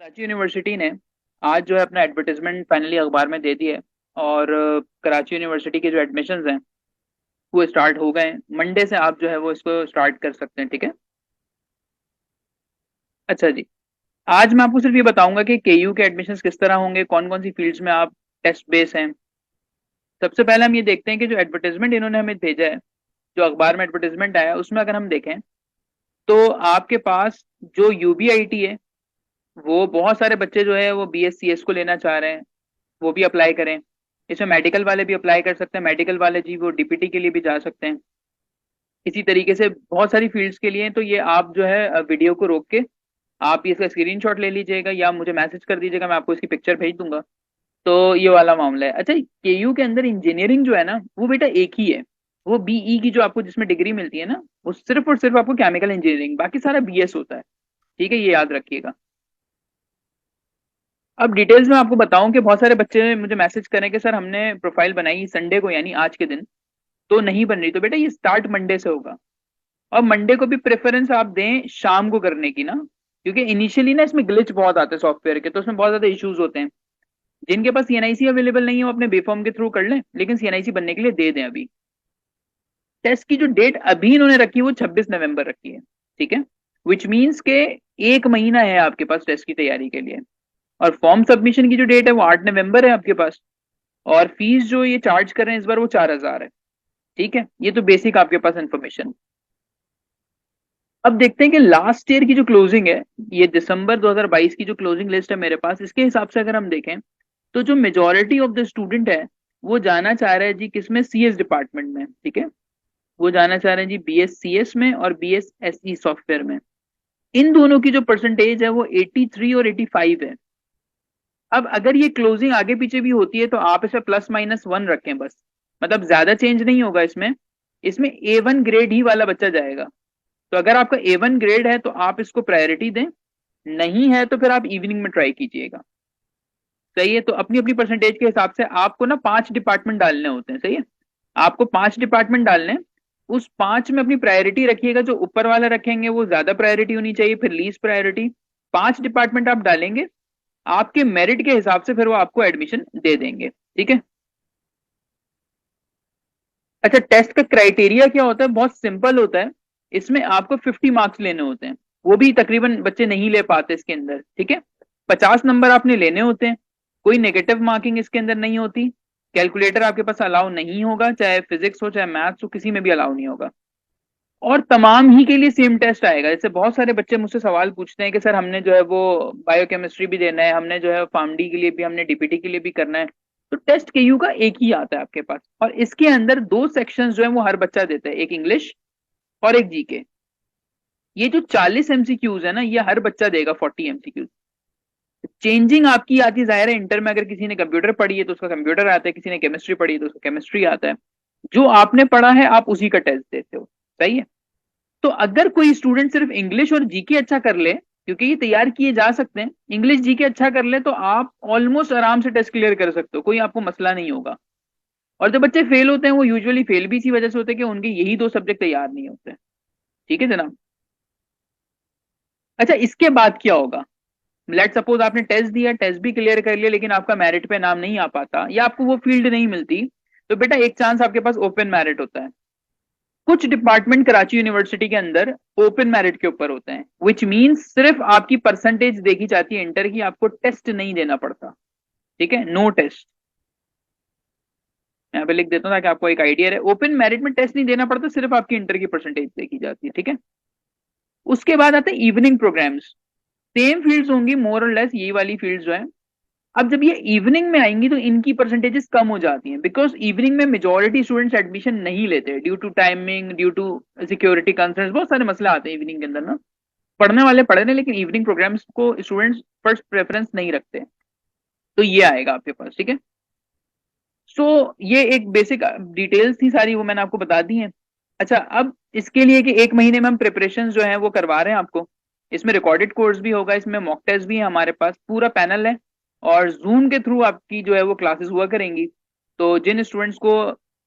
Karachi university ने आज जो है अपना एडवर्टाइजमेंट फाइनली अखबार में दे दिया है। और कराची यूनिवर्सिटी के जो एडमिशन्स हैं वो स्टार्ट हो गए हैं। मंडे से आप जो है वो इसको स्टार्ट कर सकते हैं, ठीक है। अच्छा जी, आज मैं आपको सिर्फ ये बताऊंगा कि केयू के एडमिशन्स किस तरह होंगे, कौन कौन सी फील्ड्स में आप टेस्ट बेस हैं। सबसे पहले हम ये देखते हैं कि जो एडवर्टाइजमेंट इन्होंने हमें भेजा है, जो अखबार में एडवर्टाइजमेंट आया है, उसमें अगर हम देखें तो आपके पास जो यूबीआईटी है, वो बहुत सारे बच्चे जो है वो बीएससीएस को लेना चाह रहे हैं, वो भी अप्लाई करें। इसमें मेडिकल वाले भी अप्लाई कर सकते हैं, मेडिकल वाले जी वो डीपीटी के लिए भी जा सकते हैं। इसी तरीके से बहुत सारी फील्ड्स के लिए, तो ये आप जो है वीडियो को रोक के आप इसका स्क्रीनशॉट ले लीजिएगा या मुझे मैसेज कर दीजिएगा, मैं आपको इसकी पिक्चर भेज दूंगा। तो ये वाला मामला है। अच्छा, केयू के अंदर इंजीनियरिंग जो है ना वो बेटा एक ही है। वो बीई की जो आपको जिसमें डिग्री मिलती है ना, वो सिर्फ और सिर्फ आपको केमिकल इंजीनियरिंग, बाकी सारा बीएस होता है। ठीक है, ये याद रखिएगा। अब डिटेल्स में आपको बताऊं कि बहुत सारे बच्चे मुझे मैसेज करें कि सर हमने प्रोफाइल बनाई संडे को यानी आज के दिन, तो नहीं बन रही। तो बेटा ये स्टार्ट मंडे से होगा। और मंडे को भी प्रेफरेंस आप दें शाम को करने की ना, क्योंकि इनिशियली ना इसमें ग्लिच बहुत आते हैं सॉफ्टवेयर के, तो उसमें बहुत ज्यादा इश्यूज होते हैं। जिनके पास सीएनआईसी अवेलेबल नहीं है वो अपने बेफॉर्म के थ्रू कर लें, लेकिन सीएनआईसी बनने के लिए दे दें अभी। टेस्ट की जो डेट अभी इन्होंने रखी है वो 26 नवंबर रखी है, ठीक है। विच मीन्स के एक महीना है आपके पास टेस्ट की तैयारी के लिए। और फॉर्म सबमिशन की जो डेट है वो 8 नवंबर है आपके पास। और फीस जो ये चार्ज कर रहे हैं इस बार वो 4,000 है, ठीक है। ये तो बेसिक आपके पास इन्फॉर्मेशन। अब देखते हैं कि लास्ट ईयर की जो क्लोजिंग है, ये दिसंबर 2022 की जो क्लोजिंग लिस्ट है मेरे पास, इसके हिसाब से अगर हम देखें तो जो मेजोरिटी ऑफ द स्टूडेंट है वो जाना चाह रहे हैं जी किसमें, सीएस डिपार्टमेंट में, ठीक है। वो जाना चाह रहे हैं जी बीएससीएस में और बीएसएसई सॉफ्टवेयर में। इन दोनों की जो परसेंटेज है वो 83 और 85 है। अब अगर ये क्लोजिंग आगे पीछे भी होती है तो आप इसे +-1 रखें बस। मतलब ज्यादा चेंज नहीं होगा इसमें। इसमें A1 ग्रेड ही वाला बच्चा जाएगा। तो अगर आपका A1 ग्रेड है तो आप इसको प्रायोरिटी दें, नहीं है तो फिर आप इवनिंग में ट्राई कीजिएगा। सही है। तो अपनी अपनी परसेंटेज के हिसाब से आपको ना 5 डिपार्टमेंट डालने होते हैं, सही है। आपको 5 डिपार्टमेंट डालने हैं। उस 5 में अपनी प्रायोरिटी रखिएगा, जो ऊपर वाला रखेंगे वो ज्यादा प्रायोरिटी होनी चाहिए, फिर लीस्ट प्रायोरिटी। 5 डिपार्टमेंट आप डालेंगे, आपके मेरिट के हिसाब से फिर वो आपको एडमिशन दे देंगे, ठीक है। अच्छा, टेस्ट का क्राइटेरिया क्या होता है, बहुत सिंपल होता है। इसमें आपको 50 मार्क्स लेने होते हैं। वो भी तकरीबन बच्चे नहीं ले पाते इसके अंदर, ठीक है। 50 नंबर आपने लेने होते हैं। कोई नेगेटिव मार्किंग इसके अंदर नहीं होती। कैलकुलेटर आपके पास अलाउ नहीं होगा, चाहे फिजिक्स हो चाहे मैथ्स हो, किसी में भी अलाउ नहीं होगा। और तमाम ही के लिए सेम टेस्ट आएगा। जैसे बहुत सारे बच्चे मुझसे सवाल पूछते हैं कि सर हमने जो है वो बायोकेमिस्ट्री भी देना है, हमने जो है फार्मडी के लिए भी, हमने डीपीटी के लिए भी करना है। तो टेस्ट केयू का एक ही आता है आपके पास, और इसके अंदर दो सेक्शंस जो है वो हर बच्चा देता है, एक इंग्लिश और एक जीके। ये जो 40 एमसीक्यूज है ना, ये हर बच्चा देगा 40 एमसीक्यूज। चेंजिंग आपकी आती जाहिर है, इंटर में अगर किसी ने कंप्यूटर पढ़ी है तो उसका कंप्यूटर आता है, किसी ने केमिस्ट्री पढ़ी है तो उसका केमिस्ट्री आता है। जो आपने पढ़ा है आप उसी का टेस्ट देते हो, सही है। तो अगर कोई स्टूडेंट सिर्फ इंग्लिश और जीके अच्छा कर ले, क्योंकि ये तैयार किए जा सकते हैं, इंग्लिश जीके अच्छा कर ले तो आप ऑलमोस्ट आराम से टेस्ट क्लियर कर सकते हो, कोई आपको मसला नहीं होगा। और जो बच्चे फेल होते हैं वो यूजुअली फेल भी इसी वजह से होते हैं कि उनके यही दो सब्जेक्ट तैयार नहीं होते। ठीक है जनाब। अच्छा, इसके बाद क्या होगा। लेट सपोज आपने टेस्ट दिया, टेस्ट भी क्लियर कर लिया, लेकिन आपका मेरिट पे नाम नहीं आ पाता या आपको वो फील्ड नहीं मिलती। तो बेटा एक चांस आपके पास ओपन मेरिट होता है। कुछ डिपार्टमेंट कराची यूनिवर्सिटी के अंदर ओपन मेरिट के ऊपर होते हैं, विच मींस सिर्फ आपकी परसेंटेज देखी जाती है इंटर की, आपको टेस्ट नहीं देना पड़ता। ठीक है, नो टेस्ट। यहाँ पे लिख देता हूँ ताकि आपको एक आइडिया रहे। ओपन मेरिट में टेस्ट नहीं देना पड़ता, सिर्फ आपकी इंटर की परसेंटेज देखी जाती है, ठीक है। उसके बाद आते हैं इवनिंग प्रोग्राम्स। सेम फील्ड्स होंगी मोर और लेस, ये वाली फील्ड्स जो है। अब जब ये इवनिंग में आएंगी तो इनकी परसेंटेजेस कम हो जाती हैं, बिकॉज इवनिंग में मेजोरिटी स्टूडेंट्स एडमिशन नहीं लेते due to timing, due to security concerns, बहुत सारे मसले आते हैं इवनिंग के अंदर ना। पढ़ने वाले पढ़ रहे हैं लेकिन इवनिंग प्रोग्राम्स को स्टूडेंट्स फर्स्ट प्रेफरेंस नहीं रखते। तो ये आएगा आपके पास, ठीक है। सो ये एक बेसिक डिटेल्स थी सारी, वो मैंने आपको बता दी हैं। अच्छा, अब इसके लिए कि एक महीने में हम प्रिपरेशन जो है वो करवा रहे हैं आपको। इसमें रिकॉर्डेड कोर्स भी होगा, इसमें मॉक टेस्ट भी है, हमारे पास पूरा पैनल है। और जूम के थ्रू आपकी जो है वो क्लासेस हुआ करेंगी। तो जिन स्टूडेंट्स को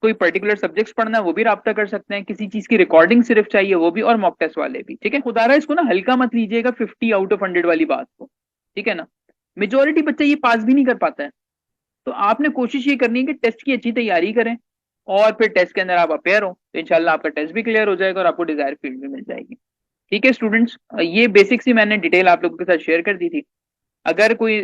कोई पर्टिकुलर सब्जेक्ट्स पढ़ना है वो भी राब्ता कर सकते हैं, किसी चीज की रिकॉर्डिंग सिर्फ चाहिए वो भी, और मॉक टेस्ट वाले भी, ठीक है। खुदारा इसको ना हल्का मत लीजिएगा 50 आउट ऑफ 100 वाली बात को। ठीक है ना। मेजोरिटी बच्चा ये पास भी नहीं कर पाता है। तो आपने कोशिश ये करनी है कि टेस्ट की अच्छी तैयारी करें, और फिर टेस्ट के अंदर आप अपेयर हो तो इंशाल्लाह आपका टेस्ट भी क्लियर हो जाएगा और आपको डिजायर फील्ड भी मिल जाएगी। ठीक है स्टूडेंट्स, ये बेसिक्स ही मैंने डिटेल आप लोगों के साथ शेयर कर दी थी। अगर कोई